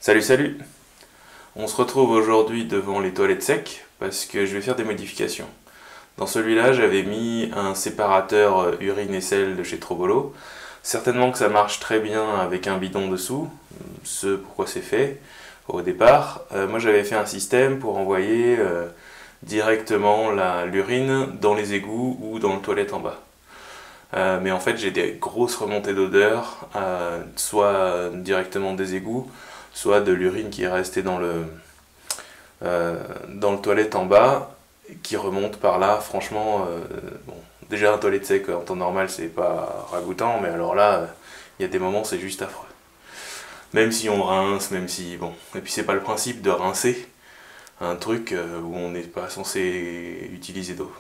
Salut salut! On se retrouve aujourd'hui devant les toilettes secs parce que je vais faire des modifications. Dans celui-là, j'avais mis un séparateur urine et sel de chez Trobolo. Certainement que ça marche très bien avec un bidon dessous, ce pourquoi c'est fait au départ. Moi j'avais fait un système pour envoyer directement l'urine dans les égouts ou dans les toilettes en bas. Mais en fait j'ai des grosses remontées d'odeur, soit directement des égouts, soit de l'urine qui est restée dans le toilette en bas, qui remonte par là. Franchement, bon, déjà un toilette sec en temps normal c'est pas ragoûtant, mais alors là, il y a des moments c'est juste affreux. Même si on rince, même si... bon, et puis c'est pas le principe de rincer un truc où on n'est pas censé utiliser d'eau.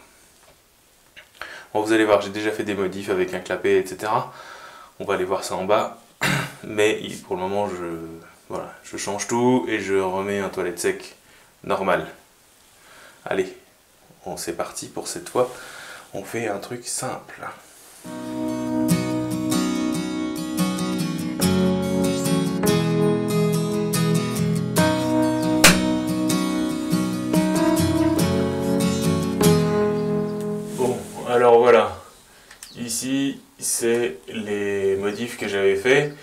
Bon, vous allez voir, j'ai déjà fait des modifs avec un clapet, etc. On va aller voir ça en bas. Mais pour le moment, voilà, je change tout et je remets un toilette sec normal. Allez, c'est parti pour cette fois. On fait un truc simple. Bon, alors voilà. Ici, c'est les modifs que j'avais fait.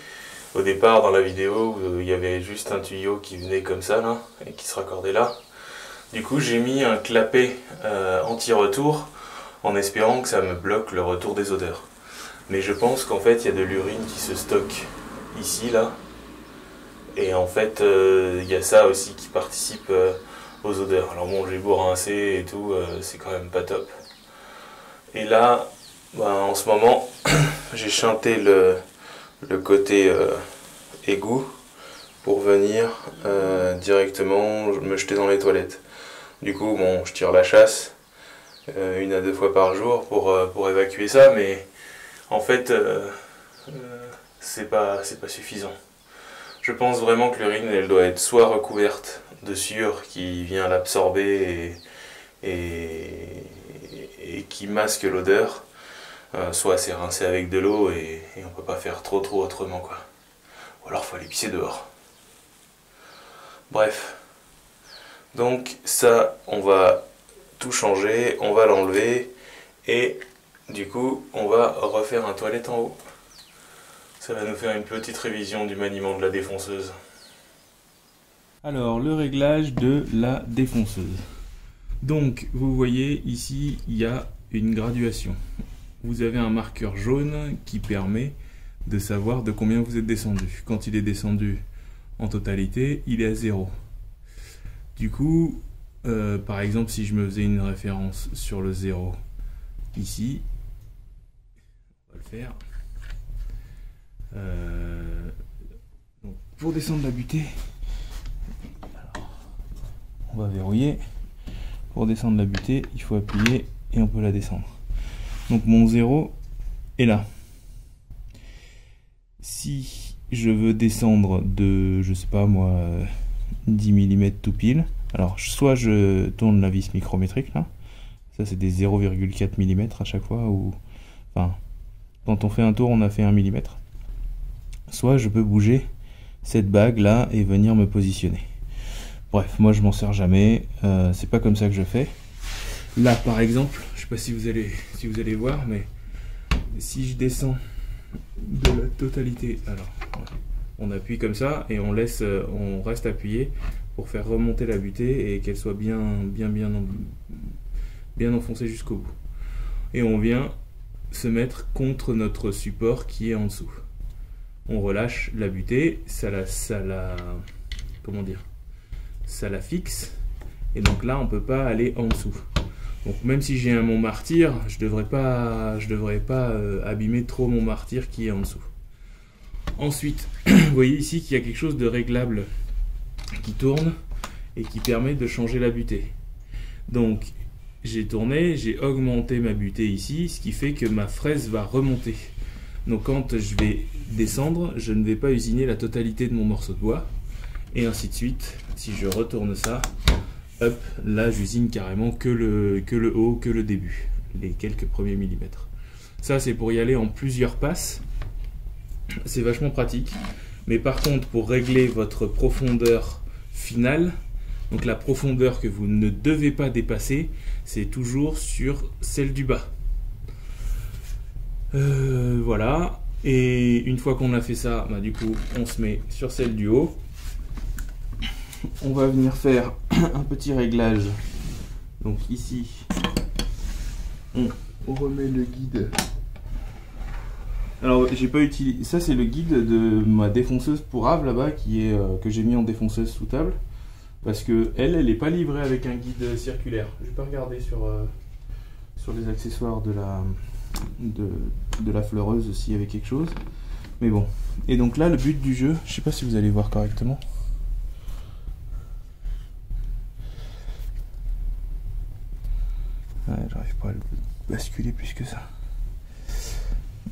Au départ, dans la vidéo, il y avait juste un tuyau qui venait comme ça, là, et qui se raccordait là. Du coup, j'ai mis un clapet anti-retour, en espérant que ça me bloque le retour des odeurs. Mais je pense qu'en fait, il y a de l'urine qui se stocke ici, là. Et en fait, il y a ça aussi qui participe aux odeurs. Alors bon, j'ai beau rincer et tout, c'est quand même pas top. Et là, en ce moment, j'ai chanté le côté égout pour venir directement me jeter dans les toilettes. Du coup, bon, je tire la chasse 1 à 2 fois par jour pour évacuer ça, mais en fait, c'est pas suffisant. Je pense vraiment que l'urine, elle doit être soit recouverte de sueur qui vient l'absorber et qui masque l'odeur, soit c'est rincé avec de l'eau et on peut pas faire trop autrement, quoi. Ou alors faut aller pisser dehors. Bref. Donc ça, on va tout changer, on va l'enlever et du coup, on va refaire un toilette en haut. Ça va nous faire une petite révision du maniement de la défonceuse. Alors, le réglage de la défonceuse. Donc, vous voyez ici, il y a une graduation. Vous avez un marqueur jaune qui permet de savoir de combien vous êtes descendu. Quand il est descendu en totalité, il est à 0. Du coup, par exemple, si je me faisais une référence sur le 0 ici, on va le faire. Donc, pour descendre la butée, alors, on va verrouiller. Pour descendre la butée, il faut appuyer et on peut la descendre. Donc mon 0 est là. Si je veux descendre de, je sais pas moi, 10 mm tout pile, alors soit je tourne la vis micrométrique là, ça c'est des 0,4 mm à chaque fois, ou enfin, quand on fait un tour on a fait 1 mm. Soit je peux bouger cette bague là et venir me positionner. Bref, moi je m'en sers jamais, c'est pas comme ça que je fais. Là par exemple, je sais pas si vous allez voir, mais si je descends de la totalité, alors on appuie comme ça et on reste appuyé pour faire remonter la butée et qu'elle soit bien enfoncée jusqu'au bout. Et on vient se mettre contre notre support qui est en dessous. On relâche la butée, ça la fixe, et donc là on peut pas aller en dessous. Donc même si j'ai mon martyr, je devrais pas abîmer trop mon martyr qui est en dessous. Ensuite, vous voyez ici qu'il y a quelque chose de réglable qui tourne et qui permet de changer la butée. Donc j'ai tourné, j'ai augmenté ma butée ici, ce qui fait que ma fraise va remonter. Donc quand je vais descendre, je ne vais pas usiner la totalité de mon morceau de bois, et ainsi de suite. Si je retourne ça, hop, là j'usine carrément que le haut, que le début, les quelques premiers millimètres. Ça c'est pour y aller en plusieurs passes, c'est vachement pratique. Mais par contre, pour régler votre profondeur finale, donc la profondeur que vous ne devez pas dépasser, c'est toujours sur celle du bas. Voilà. Et une fois qu'on a fait ça, bah, du coup, on se met sur celle du haut. On va venir faire un petit réglage. Donc ici, on remet le guide. Alors j'ai pas utilisé. Ça c'est le guide de ma défonceuse pour Ave là-bas que j'ai mis en défonceuse sous table. Parce que elle est pas livrée avec un guide circulaire. Je vais pas regarder sur les accessoires de la fleureuse s'il y avait quelque chose. Mais bon. Et donc là le but du jeu, je sais pas si vous allez voir correctement. Ouais, j'arrive pas à le basculer plus que ça.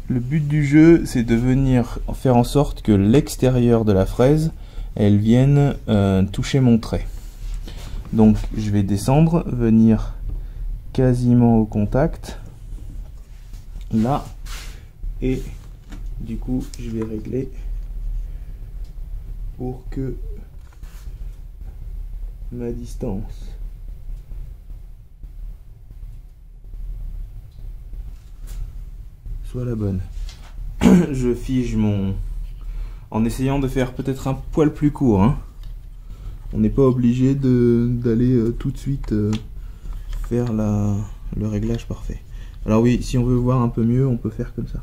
Le but du jeu, c'est de venir faire en sorte que l'extérieur de la fraise, elle vienne toucher mon trait. Donc je vais descendre, venir quasiment au contact, là, et du coup je vais régler pour que ma distance soit la bonne. Je fige en essayant de faire peut-être un poil plus court, hein. On n'est pas obligé d'aller tout de suite faire le réglage parfait. Alors oui, si on veut voir un peu mieux, on peut faire comme ça.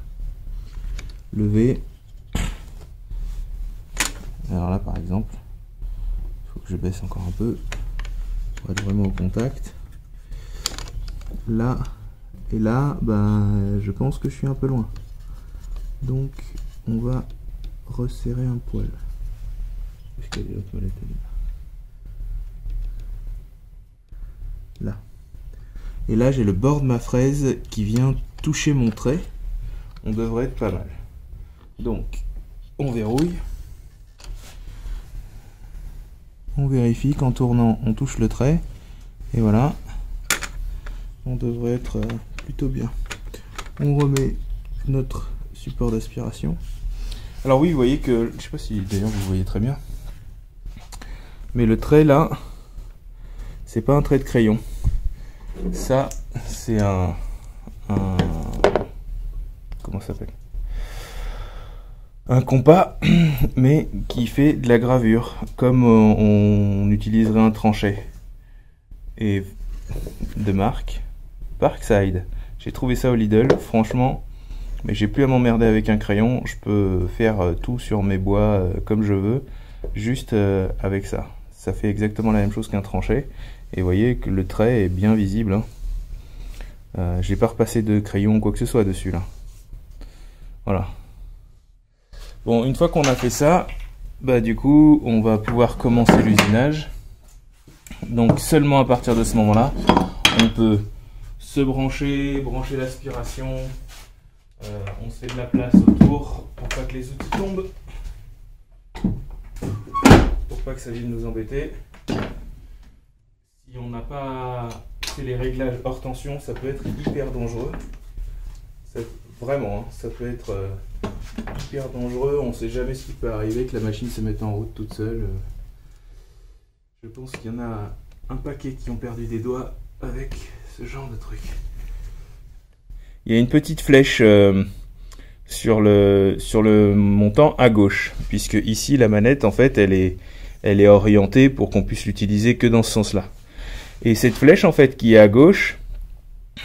Lever. Alors là par exemple, il faut que je baisse encore un peu pour être vraiment au contact. Là. Et là, ben, je pense que je suis un peu loin. Donc, on va resserrer un poil. Est-ce qu'elle est la toilette? Là. Et là, j'ai le bord de ma fraise qui vient toucher mon trait. On devrait être pas mal. Donc, on verrouille. On vérifie qu'en tournant, on touche le trait. Et voilà. On devrait être plutôt bien. On remet notre support d'aspiration. Alors oui, vous voyez que, je sais pas si d'ailleurs vous voyez très bien, mais le trait là, c'est pas un trait de crayon. Ça, c'est un comment ça s'appelle? Un compas, mais qui fait de la gravure, comme on utiliserait un tranchet. Et de marque Parkside. J'ai trouvé ça au Lidl, franchement, mais j'ai plus à m'emmerder avec un crayon. Je peux faire tout sur mes bois comme je veux, juste avec ça. Ça fait exactement la même chose qu'un tranchet. Et vous voyez que le trait est bien visible, hein. J'ai pas repassé de crayon ou quoi que ce soit dessus là. Voilà. Bon, une fois qu'on a fait ça, bah du coup, on va pouvoir commencer l'usinage. Donc seulement à partir de ce moment-là, on peut se brancher l'aspiration, on se fait de la place autour pour pas que les outils tombent, pour pas que ça vienne nous embêter. Si on n'a pas fait les réglages hors tension, ça peut être hyper dangereux. Vraiment, hein, ça peut être hyper dangereux. On sait jamais ce qui peut arriver, que la machine se mette en route toute seule. Je pense qu'il y en a un paquet qui ont perdu des doigts avec ce genre de truc. Il y a une petite flèche sur le montant à gauche, puisque ici la manette en fait elle est orientée pour qu'on puisse l'utiliser que dans ce sens-là. Et cette flèche en fait qui est à gauche,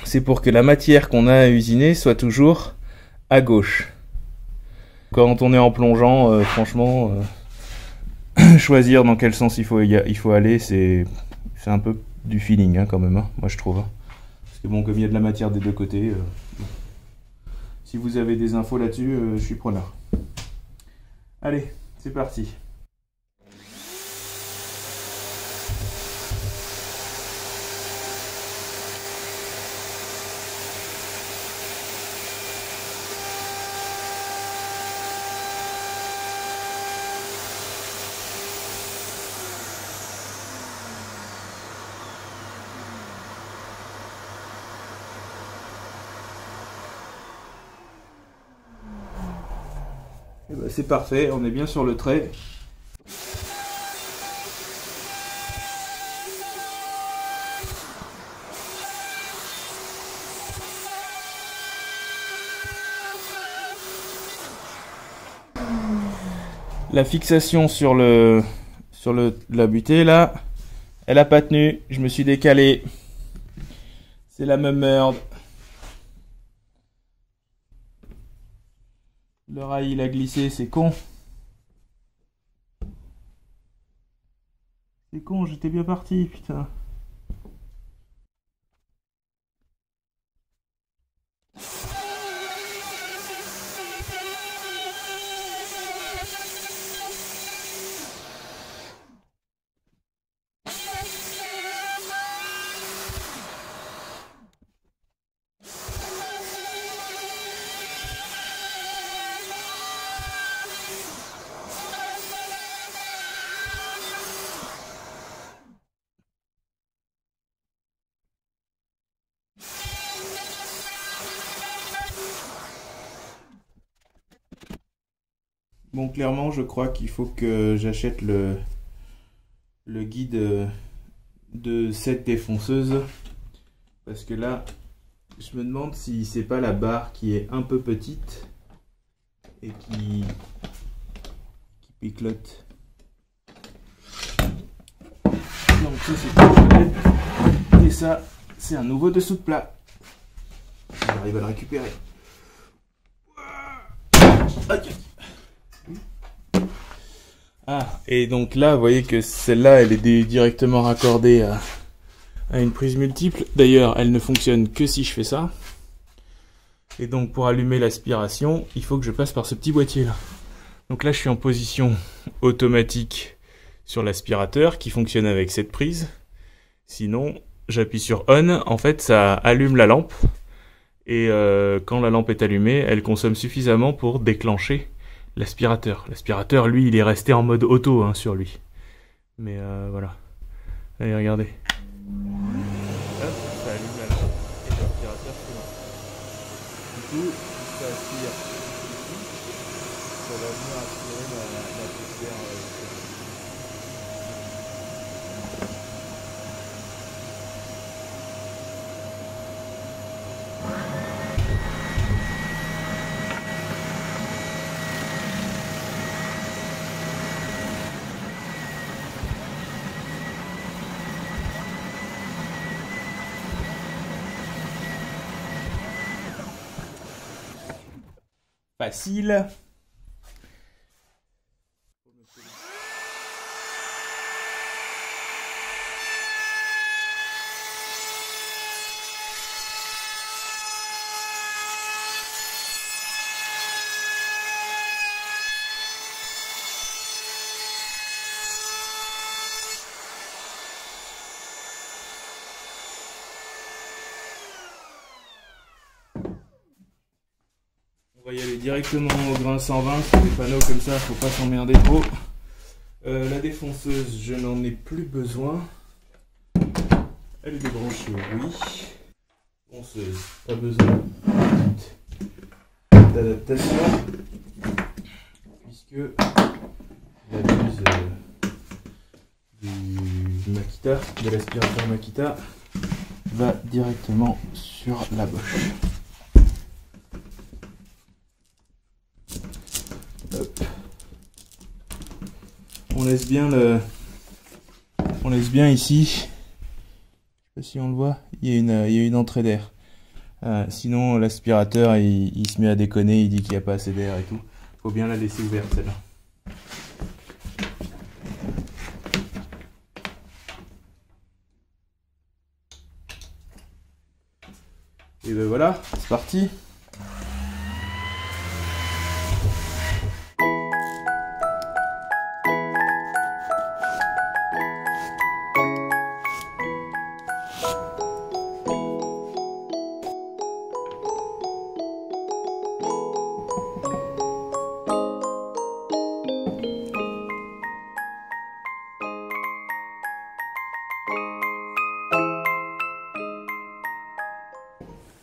c'est pour que la matière qu'on a à usiner soit toujours à gauche. Quand on est en plongeant, franchement, choisir dans quel sens il faut aller, c'est un peu du feeling hein, quand même, hein, moi je trouve. Hein. Parce que bon, comme il y a de la matière des deux côtés, si vous avez des infos là-dessus, je suis preneur. Allez, c'est parti. Et ben c'est parfait, on est bien sur le trait. La fixation sur la butée là, elle a pas tenu, je me suis décalé. C'est la même merde. Le rail il a glissé, c'est con. C'est con, j'étais bien parti, putain. Bon, clairement, je crois qu'il faut que j'achète le guide de cette défonceuse. Parce que là, je me demande si c'est pas la barre qui est un peu petite et qui picote. Donc ça, c'est une chalette. Et ça, c'est un nouveau dessous de plat. J'arrive à le récupérer. Ah, et donc là, vous voyez que celle-là, elle est directement raccordée à une prise multiple. D'ailleurs, elle ne fonctionne que si je fais ça. Et donc, pour allumer l'aspiration, il faut que je passe par ce petit boîtier-là. Donc là, je suis en position automatique sur l'aspirateur qui fonctionne avec cette prise. Sinon, j'appuie sur On. En fait, ça allume la lampe. Et quand la lampe est allumée, elle consomme suffisamment pour déclencher l'aspirateur. L'aspirateur, lui, il est resté en mode auto hein, sur lui. Mais voilà. Allez, regardez. Hop, ça allume la lampe et l'aspirateur se lance. Du coup, ça aspire ici. Ça va venir aspirer la poussière. Facile. On va y aller directement au grain 120 sur des panneaux comme ça, faut pas s'emmerder trop. La défonceuse, je n'en ai plus besoin. Elle est débranchée, oui. Ponceuse, pas besoin d'adaptation. Puisque la buse du Makita, de l'aspirateur Makita, va directement sur la boche. Hop. On laisse bien ici. Je sais pas si on le voit. Il y a une entrée d'air. Sinon l'aspirateur il se met à déconner, il dit qu'il n'y a pas assez d'air et tout. Faut bien la laisser ouverte celle-là. Et ben voilà, c'est parti.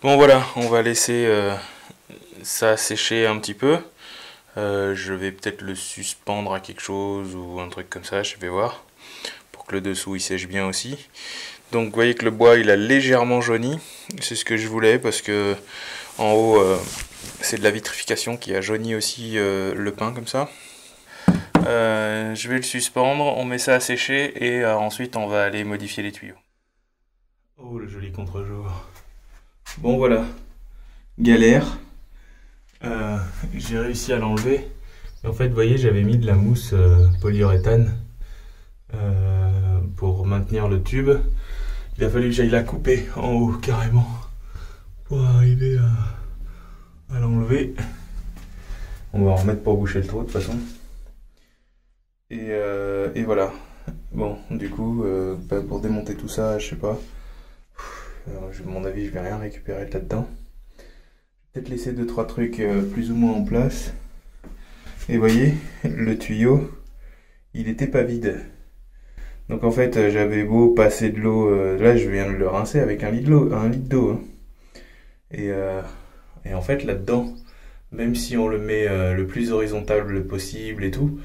Bon voilà, on va laisser ça sécher un petit peu. Je vais peut-être le suspendre à quelque chose ou un truc comme ça, je vais voir, pour que le dessous il sèche bien aussi. Donc vous voyez que le bois il a légèrement jauni, c'est ce que je voulais parce que en haut c'est de la vitrification qui a jauni aussi le pain comme ça. Je vais le suspendre, on met ça à sécher et ensuite on va aller modifier les tuyaux. Oh le joli contre-jour. Bon voilà, galère. J'ai réussi à l'enlever. En fait, vous voyez, j'avais mis de la mousse polyuréthane pour maintenir le tube. Il a fallu que j'aille la couper en haut carrément pour arriver à l'enlever. On va en remettre pour boucher le trou de toute façon. Et voilà. Bon, du coup, pour démonter tout ça, je sais pas. À mon avis, je vais rien récupérer là-dedans. Peut-être laisser 2-3 trucs plus ou moins en place. Et vous voyez, le tuyau, il était pas vide. Donc en fait, j'avais beau passer de l'eau, là je viens de le rincer avec un litre d'eau. Hein. Et en fait là-dedans, même si on le met le plus horizontal possible et tout,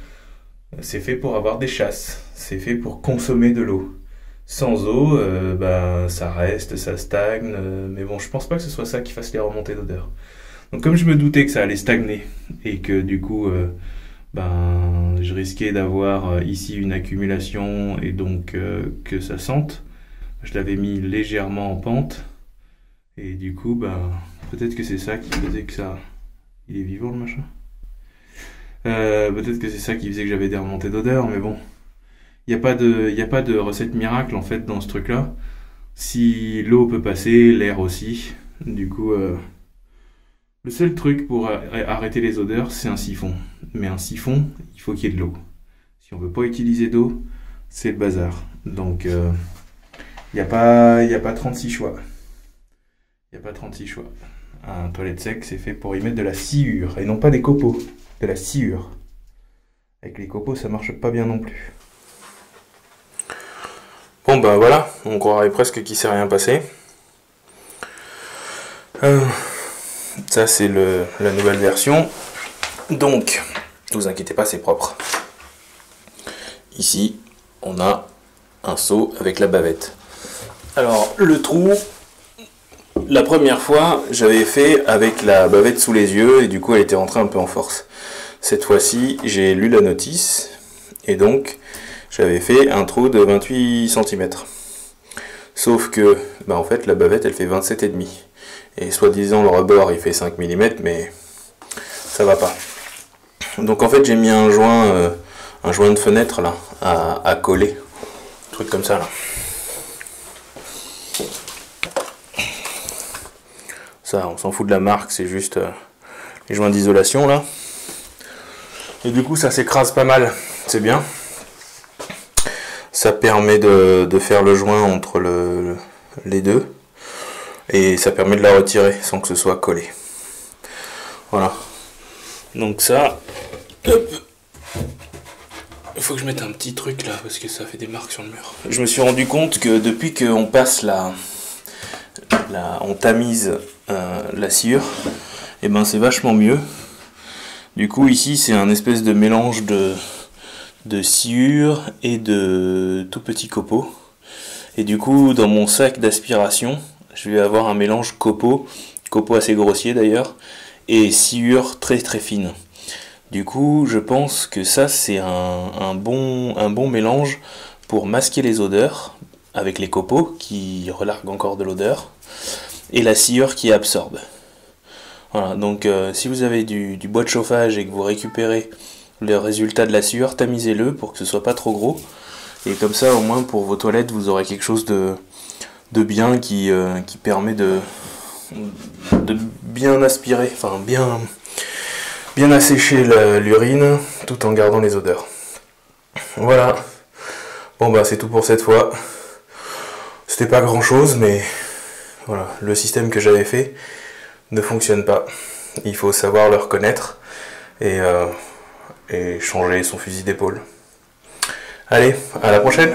c'est fait pour avoir des chasses. C'est fait pour consommer de l'eau. Sans eau, ça reste, ça stagne, mais bon, je pense pas que ce soit ça qui fasse les remontées d'odeur. Donc comme je me doutais que ça allait stagner et que du coup, je risquais d'avoir ici une accumulation et donc que ça sente, je l'avais mis légèrement en pente et du coup, peut-être que c'est ça qui faisait que ça... Il est vivant le machin? Peut-être que c'est ça qui faisait que j'avais des remontées d'odeur, mais bon. Il n'y a pas de recette miracle en fait dans ce truc là. Si l'eau peut passer, l'air aussi. Du coup, le seul truc pour arrêter les odeurs, c'est un siphon. Mais un siphon, il faut qu'il y ait de l'eau. Si on ne veut pas utiliser d'eau, c'est le bazar. Donc, il n'y a pas 36 choix. Il n'y a pas 36 choix. Un toilette sec, c'est fait pour y mettre de la sciure. Et non pas des copeaux, de la sciure. Avec les copeaux, ça marche pas bien non plus. Bon voilà, on croirait presque qu'il s'est rien passé. Ça c'est la nouvelle version. Donc, ne vous inquiétez pas, c'est propre. Ici, on a un seau avec la bavette. Alors, le trou, la première fois, j'avais fait avec la bavette sous les yeux et du coup elle était rentrée un peu en force. Cette fois-ci, j'ai lu la notice et donc j'avais fait un trou de 28 cm. Sauf que, en fait, la bavette, elle fait 27,5. Et soi-disant, le rebord, il fait 5 mm, mais ça va pas. Donc en fait, j'ai mis un joint de fenêtre, là, à coller. Un truc comme ça, là. Ça, on s'en fout de la marque, c'est juste les joints d'isolation, là. Et du coup, ça s'écrase pas mal. C'est bien. Ça permet de faire le joint entre les deux et ça permet de la retirer sans que ce soit collé. Voilà. Donc ça, hop. Il faut que je mette un petit truc là parce que ça fait des marques sur le mur. Je me suis rendu compte que depuis qu'on passe on tamise la sciure, et c'est vachement mieux. Du coup ici c'est un espèce de mélange de sciure et de tout petits copeaux. Et du coup, dans mon sac d'aspiration, je vais avoir un mélange copeaux assez grossier d'ailleurs, et sciure très très fine. Du coup, je pense que ça c'est un bon mélange pour masquer les odeurs, avec les copeaux qui relarguent encore de l'odeur, et la sciure qui absorbe. Voilà, donc si vous avez du bois de chauffage et que vous récupérez le résultat de la sciure, tamisez-le pour que ce soit pas trop gros. Et comme ça, au moins pour vos toilettes, vous aurez quelque chose de bien qui permet de bien aspirer, enfin bien assécher l'urine tout en gardant les odeurs. Voilà. Bon c'est tout pour cette fois. C'était pas grand chose, mais voilà, le système que j'avais fait ne fonctionne pas. Il faut savoir le reconnaître et changer son fusil d'épaule. Allez, à la prochaine!